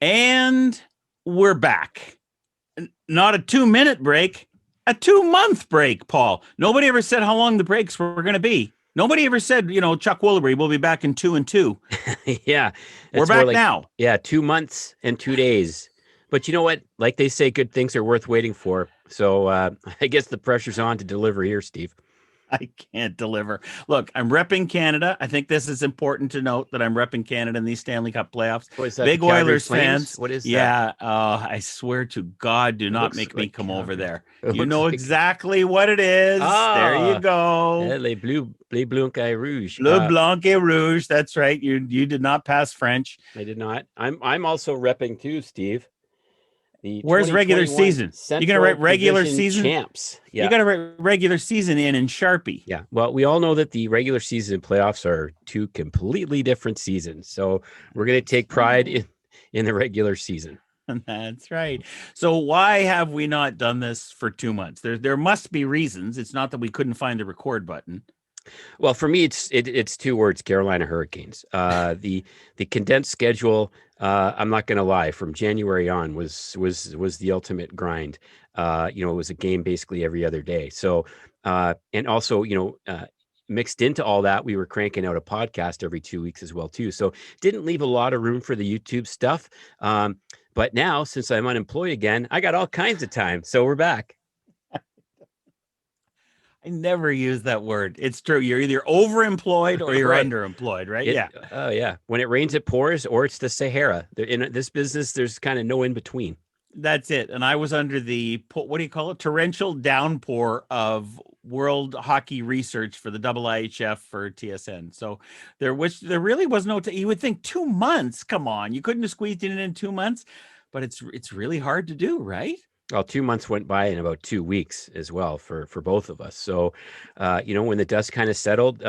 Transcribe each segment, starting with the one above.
And we're back. Not a 2-minute break, a 2-month break, Paul. Nobody ever said how long the breaks were going to be. Nobody ever said, Chuck Woolery will be back in 2 and 2. Yeah, We're it's more back like, now. yeah, 2 months and 2 days. But you know what? Like they say, good things are worth waiting for. So I guess the pressure's on to deliver here, Steve. I can't deliver. Look, I'm repping Canada. I think this is important to note that I'm repping Canada in these Stanley Cup playoffs. What is that? The Big Calgary Oilers Flames? fans. What is that? Yeah, I swear to God, do It not looks make me like come over Calgary. there. It You looks know like exactly what it is. There you go. les Blancs et Rouges. Le Blanc et Rouge. That's right. You did not pass French. I did not. I'm also repping too, Steve. The Where's regular 2021 season? You're gonna Central write regular Division season. champs. You Yeah. got to write regular season in Sharpie. Yeah. Well, we all know that the regular season and playoffs are two completely different seasons. So we're going to take pride in the regular season. That's right. So why have we not done this for 2 months? There must be reasons. It's not that we couldn't find the record button. Well, for me, it's two words: Carolina Hurricanes. The condensed schedule. I'm not going to lie. From January on was the ultimate grind. It was a game basically every other day. So, and also, mixed into all that, we were cranking out a podcast every 2 weeks as well too. So, didn't leave a lot of room for the YouTube stuff. But now, since I'm unemployed again, I got all kinds of time. So we're back. I never use that word. It's true. You're either overemployed or you're Right. underemployed, right? Yeah. Oh yeah. When it rains, it pours, or it's the Sahara. In this business, there's kind of no in between. That's it. And I was under the, what do you call it? Torrential downpour of world hockey research for the IIHF for TSN. So there really was no, you would think 2 months. Come on. You couldn't have squeezed it in 2 months, but it's really hard to do, right? Well, 2 months went by in about 2 weeks as well for both of us. So, when the dust kind of settled,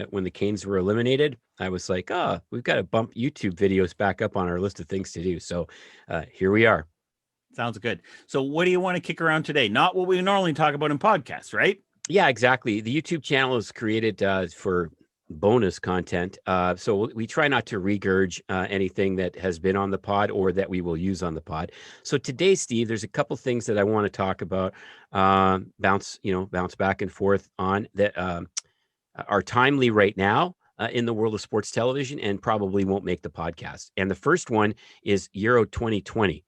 when the Canes were eliminated, I was like, oh, we've got to bump YouTube videos back up on our list of things to do. So here we are. Sounds good. So what do you want to kick around today? Not what we normally talk about in podcasts, right? Yeah, exactly. The YouTube channel is created for bonus content. So we try not to regurge anything that has been on the pod or that we will use on the pod. So today, Steve, there's a couple things that I want to talk about, bounce back and forth on that are timely right now in the world of sports television and probably won't make the podcast. And the first one is Euro 2020.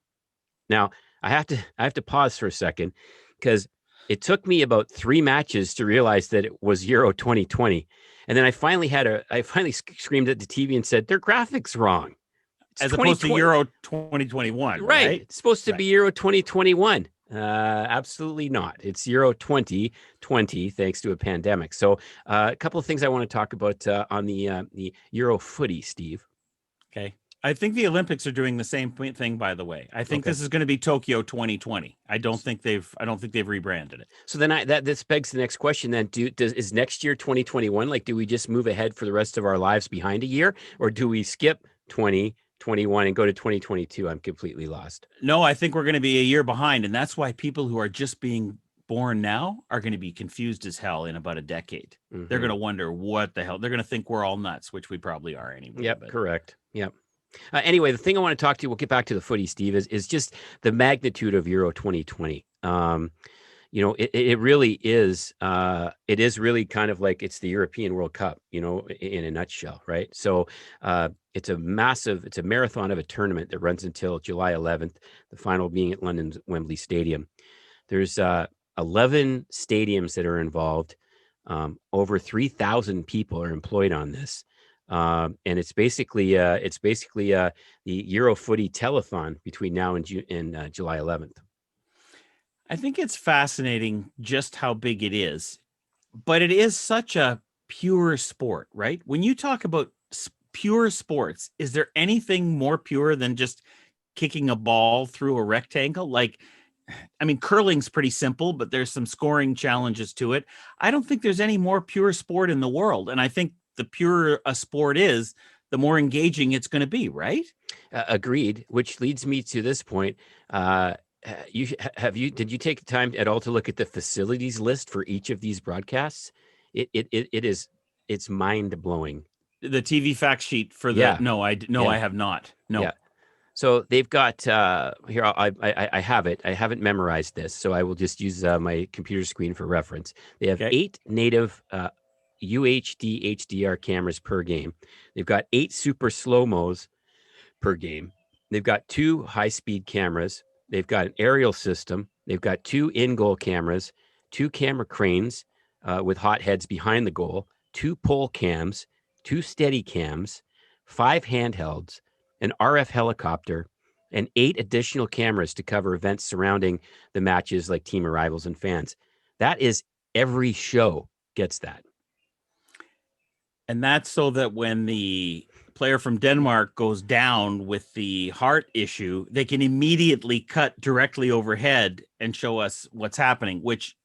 Now, I have to pause for a second because it took me about 3 matches to realize that it was Euro 2020. And then I finally screamed at the TV and said, their graphics wrong. It's As opposed to 2020. Euro 2021, Right. right? It's supposed to Right. be Euro 2021. Absolutely not. It's Euro 2020, thanks to a pandemic. So a couple of things I want to talk about on the Euro footy, Steve. Okay. I think the Olympics are doing the same thing, by the way. I think Okay. this is going to be Tokyo 2020. I don't think they've rebranded it. So then this begs the next question then. Is next year 2021? Like, do we just move ahead for the rest of our lives behind a year? Or do we skip 2021 and go to 2022? I'm completely lost. No, I think we're going to be a year behind. And that's why people who are just being born now are going to be confused as hell in about a decade. Mm-hmm. They're going to wonder what the hell. They're going to think we're all nuts, which we probably are anyway. Yep, but. Correct. Yep. Anyway, the thing I want to talk to you, we'll get back to the footy, Steve, is just the magnitude of Euro 2020. It really is. It is really kind of like it's the European World Cup, in a nutshell, right? So it's a marathon of a tournament that runs until July 11th, the final being at London's Wembley Stadium. There's 11 stadiums that are involved. Over 3,000 people are employed on this. And it's basically the Euro footy telethon between now and July 11th. I think it's fascinating just how big it is, but it is such a pure sport, right? When you talk about pure sports, is there anything more pure than just kicking a ball through a rectangle? Like, I mean, curling's pretty simple, but there's some scoring challenges to it. I don't think there's any more pure sport in the world. And I think the purer a sport is, the more engaging it's going to be, right? Agreed. Which leads me to this point. Did you take time at all to look at the facilities list for each of these broadcasts? It's mind blowing. The TV fact sheet for yeah. I have not. No. Yeah. So they've got here. I have it. I haven't memorized this, so I will just use my computer screen for reference. They have Okay. 8 native UHD HDR cameras per game. They've got 8 super slow mos per game. They've got 2 high-speed cameras. They've got an aerial system. They've got 2 in-goal cameras, 2 camera cranes with hot heads behind the goal, 2 pole cams, 2 steady cams, 5 handhelds, an RF helicopter, and 8 additional cameras to cover events surrounding the matches like team arrivals and fans. That is every show gets that. And that's so that when the player from Denmark goes down with the heart issue, they can immediately cut directly overhead and show us what's happening, which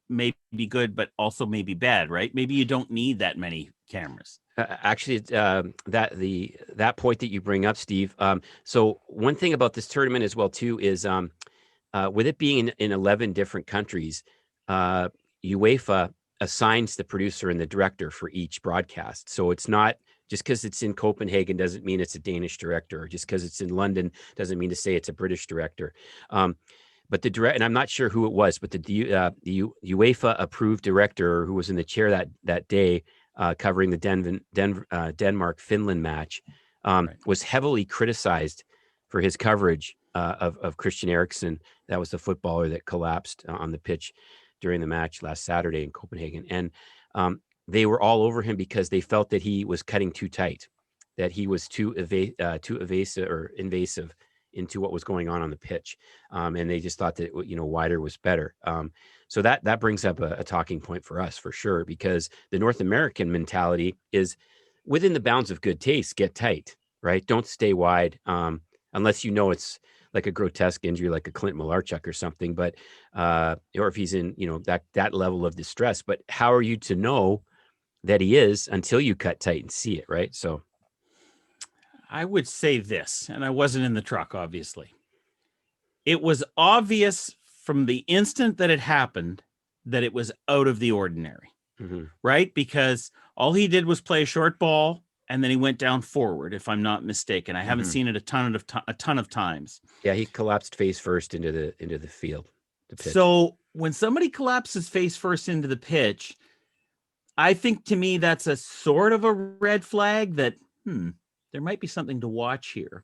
may be good, but also may be bad, right? Maybe you don't need that many cameras. Actually, that point that you bring up, Steve. So one thing about this tournament as well too is with it being in 11 different countries, UEFA assigns the producer and the director for each broadcast. So it's not just because it's in Copenhagen doesn't mean it's a Danish director, or just because it's in London doesn't mean to say it's a British director. But the direct, and I'm not sure who it was, but the UEFA approved director who was in the chair that day covering the Denmark-Finland match Right. was heavily criticized for his coverage of Christian Eriksen. That was the footballer that collapsed on the pitch during the match last Saturday in Copenhagen. And they were all over him because they felt that he was cutting too tight, that he was too evasive or invasive into what was going on the pitch. And they just thought that, wider was better. So that brings up a talking point for us for sure, because the North American mentality is within the bounds of good taste, get tight, right? Don't stay wide unless it's like a grotesque injury, like a Clint Malarchuk or something, but or if he's in, that level of distress. But how are you to know that he is until you cut tight and see it, right? So I would say this, and I wasn't in the truck, obviously. It was obvious from the instant that it happened that it was out of the ordinary, right? Because all he did was play a short ball and then he went down forward, if I'm not mistaken. I haven't seen it a ton of times. Yeah, he collapsed face first into the field, the pitch. So when somebody collapses face first into the pitch, I think to me that's a sort of a red flag that there might be something to watch here.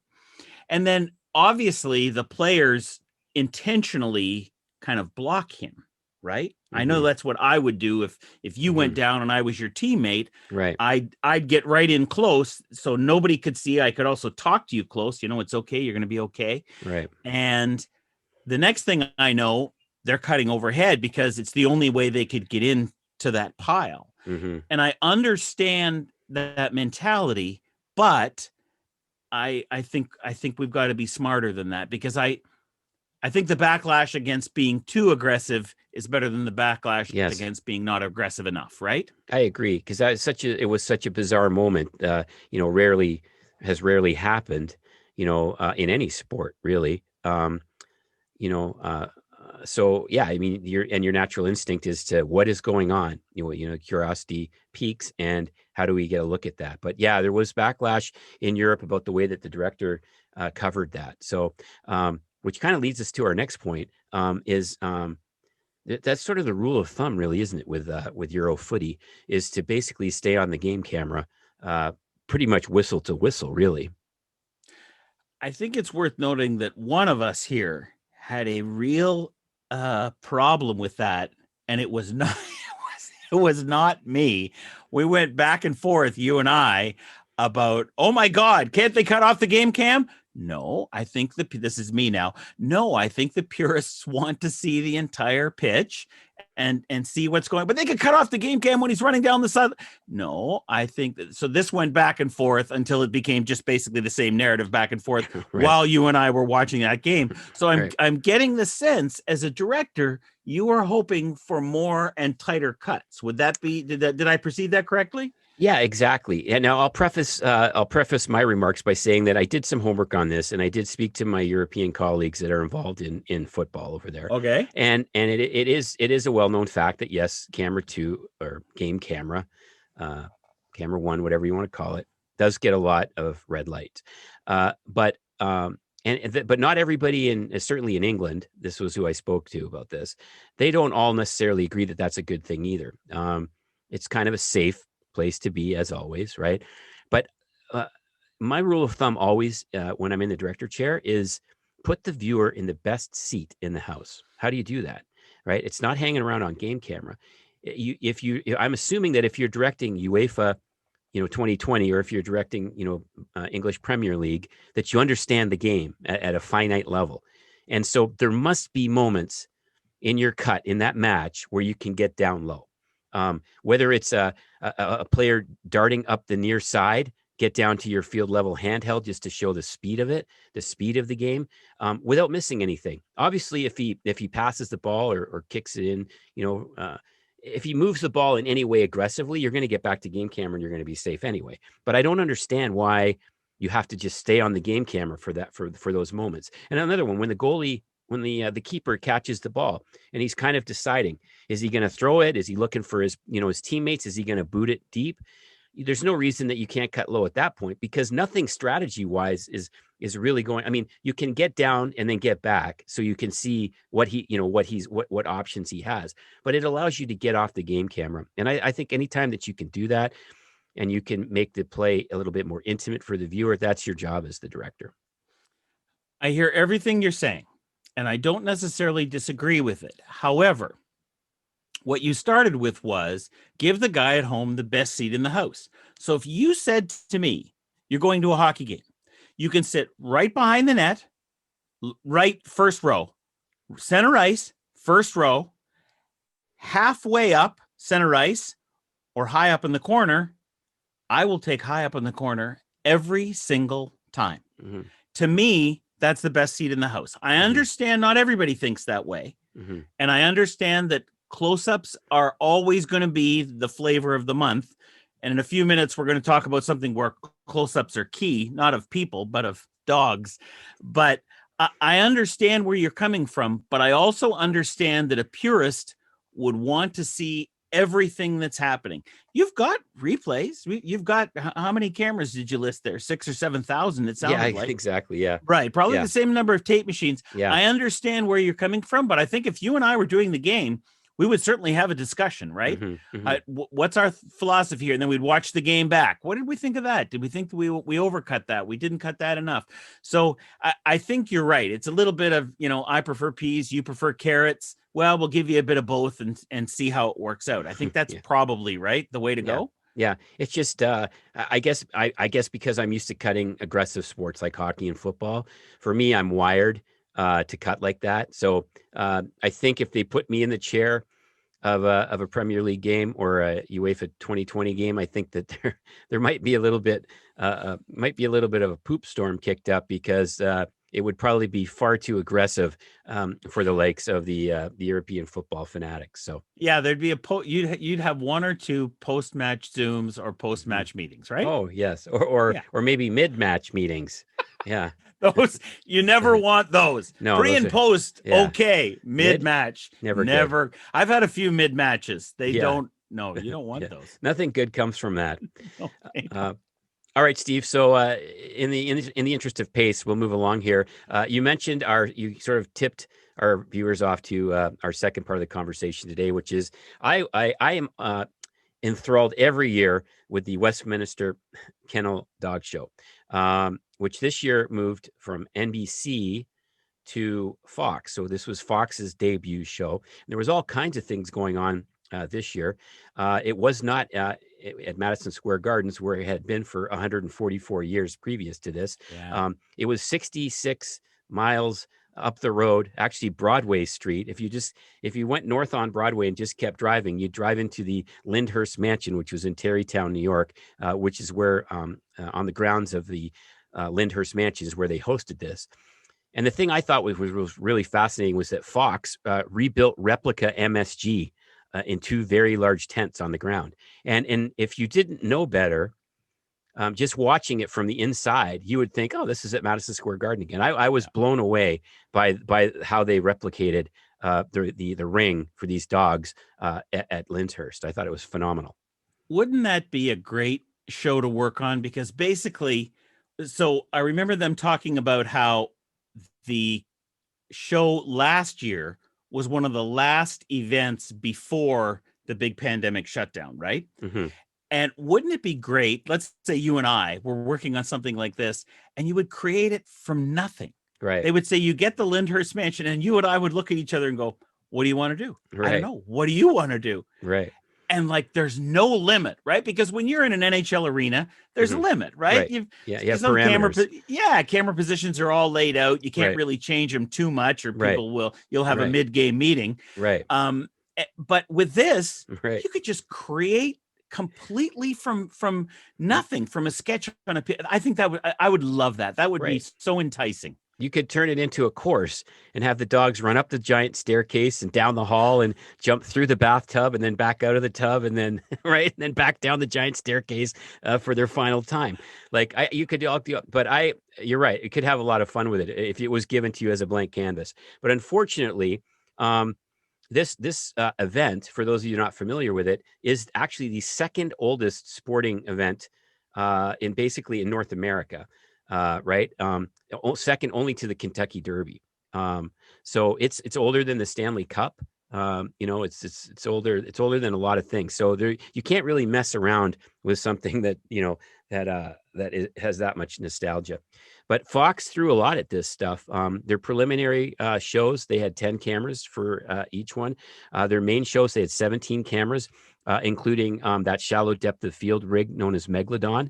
And then obviously the players intentionally kind of block him, right? I know that's what I would do if you went down and I was your teammate. Right. I'd get right in close so nobody could see. I could also talk to you close. It's okay. You're going to be okay. Right. And the next thing I know, they're cutting overhead because it's the only way they could get into that pile. And I understand that mentality, but I think we've got to be smarter than that, because I think the backlash against being too aggressive is better than the backlash against being not aggressive enough, right? I agree, because it was such a bizarre moment. Rarely happened, in any sport, really. So yeah, I mean, your natural instinct is to what is going on. Curiosity peaks, and how do we get a look at that? But yeah, there was backlash in Europe about the way that the director covered that. So, which kind of leads us to our next point. That's sort of the rule of thumb, really, isn't it? With Euro footy, is to basically stay on the game camera, pretty much whistle to whistle, really. I think it's worth noting that one of us here had a real problem with that, and it was not it was not me. We went back and forth, you and I, about, oh my God, can't they cut off the game cam? No, I think this is me now. No, I think the purists want to see the entire pitch and see what's going. But they could cut off the game cam when he's running down the side. No, I think that. So this went back and forth until it became just basically the same narrative back and forth Right. while you and I were watching that game. So I'm getting the sense, as a director, you are hoping for more and tighter cuts. Would that be? Did I perceive that correctly? Yeah, exactly. And now I'll preface my remarks by saying that I did some homework on this, and I did speak to my European colleagues that are involved in football over there. Okay. And it is a well-known fact that yes, camera 2 or game camera, camera 1, whatever you want to call it, does get a lot of red light. But But not everybody certainly in England, this was who I spoke to about this. They don't all necessarily agree that that's a good thing either. It's kind of a safe place to be, as always, right? But uh, my rule of thumb always, when I'm in the director chair, is put the viewer in the best seat in the house. How do you do that? Right? It's not hanging around on game camera. I'm assuming that if you're directing UEFA 2020, or if you're directing, English Premier League, that you understand the game at a finite level. And so there must be moments in your cut in that match where you can get down low. Whether it's a player darting up the near side, get down to your field level handheld just to show the speed of it, the speed of the game, without missing anything. Obviously, if he passes the ball or kicks it in, if he moves the ball in any way aggressively, you're going to get back to game camera and you're going to be safe anyway. But I don't understand why you have to just stay on the game camera for that, for those moments. And another one, when the keeper catches the ball and he's kind of deciding, is he going to throw it? Is he looking for his teammates? Is he going to boot it deep? There's no reason that you can't cut low at that point, because nothing strategy wise is really going. I mean, you can get down and then get back so you can see what options he has, but it allows you to get off the game camera. And I think anytime that you can do that and you can make the play a little bit more intimate for the viewer, that's your job as the director. I hear everything you're saying, and I don't necessarily disagree with it. However, what you started with was give the guy at home the best seat in the house. So if you said to me, you're going to a hockey game, you can sit right behind the net, right first row, center ice, first row, halfway up center ice, or high up in the corner. I will take high up in the corner every single time. Mm-hmm. To me, that's the best seat in the house. I understand not everybody thinks that way. Mm-hmm. And I understand that close-ups are always going to be the flavor of the month. And in a few minutes, we're going to talk about something where close-ups are key, not of people, but of dogs. But I understand where you're coming from, but I also understand that a purist would want to see everything that's happening. You've got replays. You've got, how many cameras did you list there? 6,000 or 7,000, it sounded like. Exactly, yeah. Right, probably the same number of tape machines. Yeah. I understand where you're coming from, but I think if you and I were doing the game, we would certainly have a discussion, right? What's our philosophy here? And then we'd watch the game back. What did we think of that? Did we think we overcut that? We didn't cut that enough. So I think you're right. It's a little bit of, I prefer peas, you prefer carrots. Well, we'll give you a bit of both and see how it works out. I think that's probably right, the way to go. Yeah, it's just I guess because I'm used to cutting aggressive sports like hockey and football. For me, I'm wired to cut like that. So I think if they put me in the chair of a Premier League game or a UEFA 2020 game, I think that there might be a little bit of a poop storm kicked up, because it would probably be far too aggressive for the likes of the European football fanatics. So yeah, there'd be you'd have one or two post-match Zooms or post-match meetings, right? Oh yes, or maybe mid-match meetings. Yeah. Those, you never want those. No, pre and post, okay. Mid-match, never. Good. I've had a few mid-matches. They don't. No, you don't want those. Nothing good comes from that. No, all right, Steve. So, in the interest of pace, we'll move along here. You mentioned you sort of tipped our viewers off to our second part of the conversation today, which is I am enthralled every year with the Westminster Kennel Dog Show, which this year moved from NBC to Fox. So this was Fox's debut show. And there was all kinds of things going on this year. It was not at Madison Square Gardens, where it had been for 144 years previous to this. Yeah. It was 66 miles up the road, actually Broadway Street. If you went north on Broadway and just kept driving, you'd drive into the Lyndhurst Mansion, which was in Tarrytown, New York, which is where on the grounds of the Lyndhurst Mansion is where they hosted this. And the thing I thought was really fascinating was that Fox rebuilt replica MSG in two very large tents on the ground. And if you didn't know better, just watching it from the inside, you would think, oh, this is at Madison Square Garden again. I was blown away by how they replicated the ring for these dogs at Lyndhurst. I thought it was phenomenal. Wouldn't that be a great show to work on? Because basically, So I remember them talking about how the show last year was one of the last events before the big pandemic shutdown, right? Hmm. And wouldn't it be great? Let's say you and I were working on something like this, and you would create it from nothing. Right. They would say, you get the Lyndhurst mansion, and you and I would look at each other and go, what do you want to do? I don't Right. know. What do you want to do? Right. And like, there's no limit, right? Because when you're in an NHL arena, there's a Hmm. limit, right? Right. You've Yeah. You have some camera, parameters. camera positions are all laid out. You can't Right. really change them too much, or Right. you'll have a Right. mid-game meeting. Right. But with this, Right. you could just create completely from nothing, from a sketch on a. I think I would love that. That would be Right. so enticing. You could turn it into a course and have the dogs run up the giant staircase and down the hall and jump through the bathtub and then back out of the tub and then right and then back down the giant staircase for their final time. Like you could do, but you're right. It could have a lot of fun with it if it was given to you as a blank canvas. But unfortunately, um, this event, for those of you not familiar with it, is actually the second oldest sporting event in basically in North America. Right? Second only to the Kentucky Derby. So it's older than the Stanley Cup. It's older. It's older than a lot of things. So there, you can't really mess around with something that has that much nostalgia. But Fox threw a lot at this stuff. Their preliminary shows, they had 10 cameras for each one. Their main shows, they had 17 cameras, including that shallow depth of field rig known as Megalodon.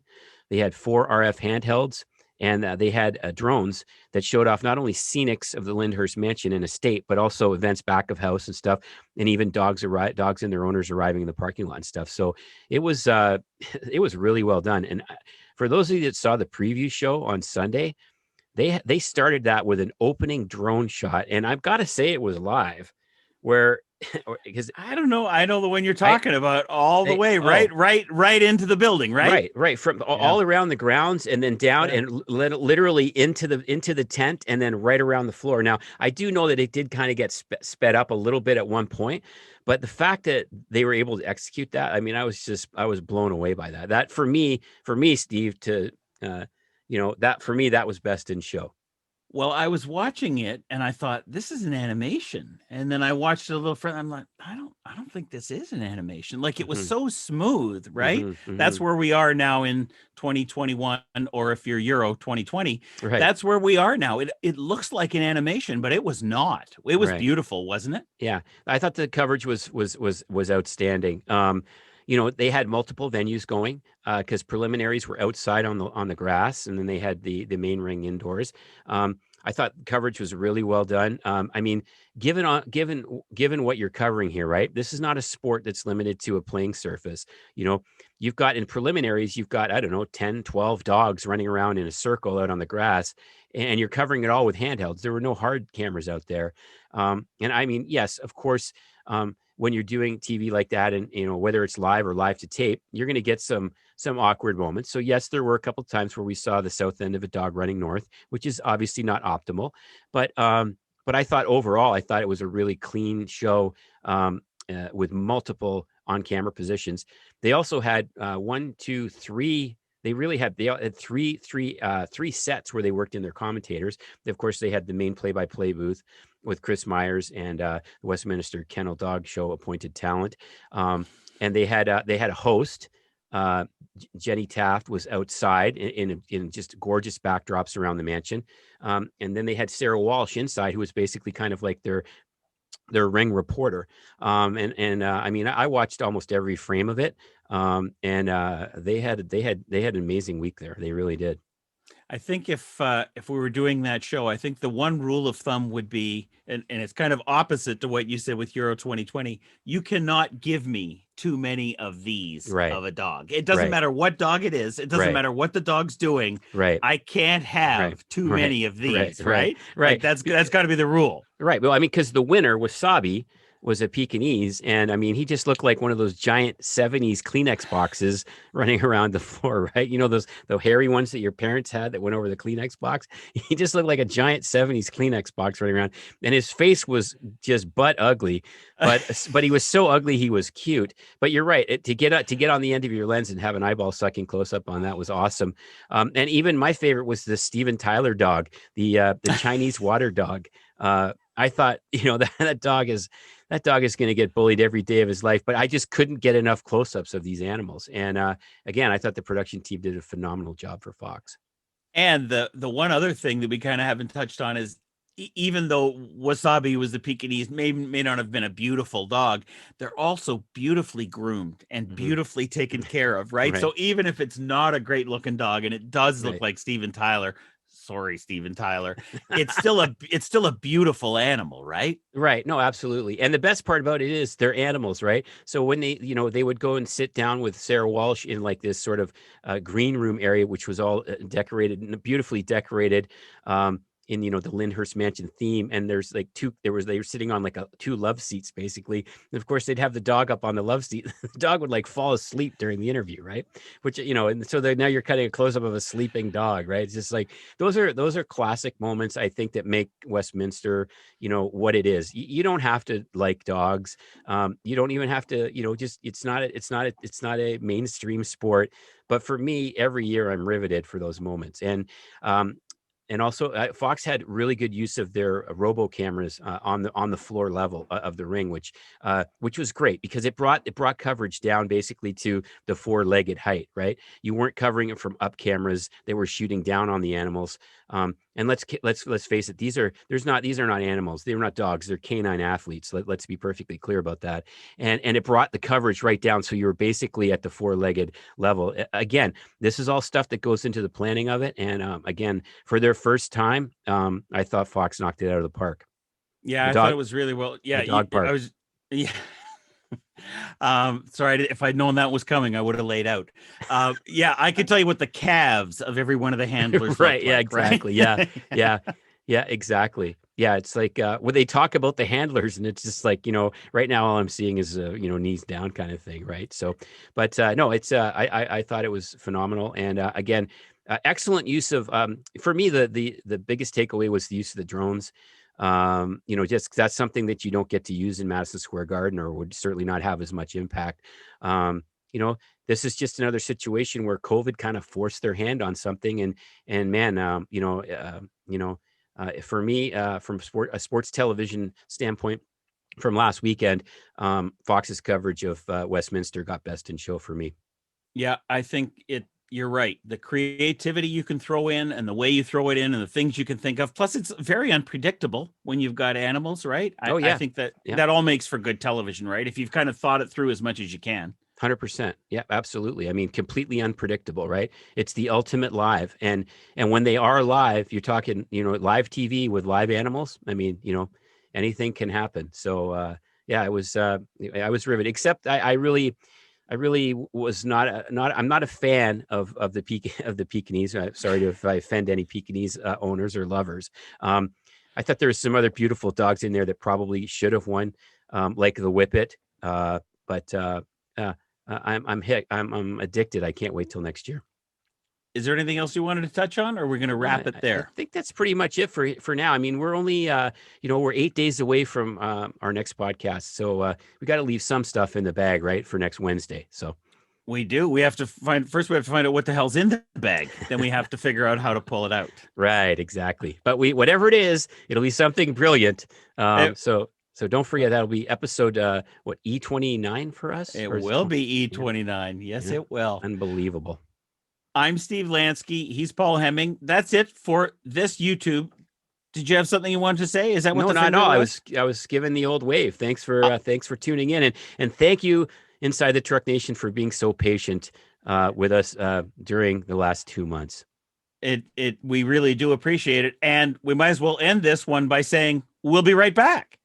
They had 4 RF handhelds. And they had drones that showed off not only scenics of the Lyndhurst mansion and estate, but also events back of house and stuff, and even dogs and their owners arriving in the parking lot and stuff. So it was it was really well done. And for those of you that saw the preview show on Sunday, they started that with an opening drone shot, and I've got to say it was live, where because I don't know. I know the one you're I talking about, all the way oh right into the building, right? right from Yeah. all around the grounds and then down Yeah. and literally into the tent and then right around the floor. Now I do know that it did kind of get sped up a little bit at one point, but the fact that they were able to execute that, I mean, I was blown away by that. That for me, Steve, to that for me, that was best in show. Well, I was watching it and I thought, this is an animation. And then I watched it a little further. I'm like, I don't think this is an animation. Like, it was so smooth, right? That's where we are now in 2021, or if you're Euro 2020, Right. that's where we are now. It looks like an animation, but it was not. It was Right. beautiful, wasn't it? Yeah. I thought the coverage was outstanding. They had multiple venues going because preliminaries were outside on the grass, and then they had the main ring indoors. I thought coverage was really well done. I mean, given what you're covering here, right? This is not a sport that's limited to a playing surface. You've got in preliminaries, you've got, I don't know, 10, 12 dogs running around in a circle out on the grass, and you're covering it all with handhelds. There were no hard cameras out there. And I mean, yes, of course, when you're doing TV like that, and whether it's live or live to tape, you're going to get some awkward moments. So yes, there were a couple of times where we saw the south end of a dog running north, which is obviously not optimal. But I thought overall, I thought it was a really clean show with multiple on-camera positions. They also had 1, 2, 3. They had three sets where they worked in their commentators. Of course, they had the main play-by-play booth with Chris Myers and the Westminster Kennel Dog Show appointed talent. And they had a host. Jenny Taft was outside in just gorgeous backdrops around the mansion. And then they had Sarah Walsh inside, who was basically kind of like their ring reporter. I mean, I watched almost every frame of it. They had an amazing week there. They really did. I think if we were doing that show, I think the one rule of thumb would be, and it's kind of opposite to what you said with Euro 2020, you cannot give me too many of these of a dog. It doesn't matter what dog it is. It doesn't matter what the dog's doing. Right. I can't have too many of these, right? Right. Like, that's got to be the rule. Right. Well, I mean, because the winner, Wasabi, was a Pekingese, and I mean, he just looked like one of those giant '70s Kleenex boxes running around the floor, right? You know those the hairy ones that your parents had that went over the Kleenex box. He just looked like a giant '70s Kleenex box running around, and his face was just butt ugly. But he was so ugly he was cute. But you're right, to get on the end of your lens and have an eyeball sucking close up on that was awesome. And even my favorite was the Steven Tyler dog, the Chinese water dog. I thought, that dog is going to get bullied every day of his life, but I just couldn't get enough close-ups of these animals. And again, I thought the production team did a phenomenal job for Fox. And the one other thing that we kind of haven't touched on is even though Wasabi was the Pekingese, may not have been a beautiful dog, they're also beautifully groomed and beautifully taken care of, right? Right. So even if it's not a great looking dog and it does look Right. like Steven Tyler, sorry, Steven Tyler, it's still a beautiful animal, right? Right. No, absolutely. And the best part about it is they're animals, right? So when they would go and sit down with Sarah Walsh in like this sort of green room area, which was all decorated and beautifully decorated. In the Lyndhurst Mansion theme, and there's like they were sitting on like two love seats basically, and of course they'd have the dog up on the love seat. The dog would like fall asleep during the interview, right? Which and so now you're cutting a close up of a sleeping dog, right? It's just like those are classic moments, I think, that make Westminster what it is. You don't have to like dogs. You don't even have to just it's not a mainstream sport, but for me every year I'm riveted for those moments. And also, Fox had really good use of their robo cameras on the floor level of the ring, which was great because it brought coverage down basically to the four-legged height. Right, you weren't covering it from up cameras; they were shooting down on the animals. And let's face it, these are not animals. They're not dogs. They're canine athletes. Let's be perfectly clear about that. And it brought the coverage right down, so you were basically at the four-legged level. Again, this is all stuff that goes into the planning of it. And again, for their first time, I thought Fox knocked it out of the park. Yeah, The I thought dog, it was really well. Yeah, the dog I park. was. Yeah. Sorry, if I'd known that was coming, I would have laid out. Yeah, I could tell you what the calves of every one of the handlers Right. looked Yeah, like, right? exactly. Yeah. Yeah. Yeah, exactly. Yeah, it's like when they talk about the handlers, and it's just like, right now all I'm seeing is knees down kind of thing, right? So, but no, it's I thought it was phenomenal, and again, excellent use of for me the biggest takeaway was the use of the drones. Just that's something that you don't get to use in Madison Square Garden, or would certainly not have as much impact. Um, you know, this is just another situation where COVID kind of forced their hand on something, and man, for me, from a sports television standpoint, from last weekend, Fox's coverage of Westminster got best in show for me. Yeah, I think you're right. The creativity you can throw in and the way you throw it in and the things you can think of. Plus, it's very unpredictable when you've got animals, right? Oh I yeah, think that yeah, that all makes for good television, right? If you've kind of thought it through as much as you can. 100%. Yeah, absolutely. I mean, completely unpredictable, right? It's the ultimate live, and when they are live, you're talking, live TV with live animals. I mean, anything can happen. So yeah, I was riveted. Except I really was I'm not a fan of the of the Pekingese. Sorry if I offend any Pekingese owners or lovers. I thought there was some other beautiful dogs in there that probably should have won, like the Whippet. But uh, I'm addicted. I can't wait till next year. Is there anything else you wanted to touch on, or we're going to No, wrap it I there? think that's pretty much it for now. I mean, we're only we're 8 days away from our next podcast, so we got to leave some stuff in the bag, right, for next Wednesday. So We do. We have to find out what the hell's in the bag. Then we have to figure out how to pull it out. right, exactly. But whatever it is, it'll be something brilliant. It, So don't forget that'll be episode E29 for us, it or is it will 20? be Yeah, E29. Yes, yeah, it will. unbelievable. I'm Steve Lansky. He's Paul Hemming. That's it for this YouTube. Did you have something you wanted to say? Is that what No, the not at finger all. was? I was given the old wave. Uh, Thanks for tuning in, and thank you, Inside the Truck Nation, for being so patient with us during the last 2 months. we really do appreciate it. And we might as well end this one by saying we'll be right back.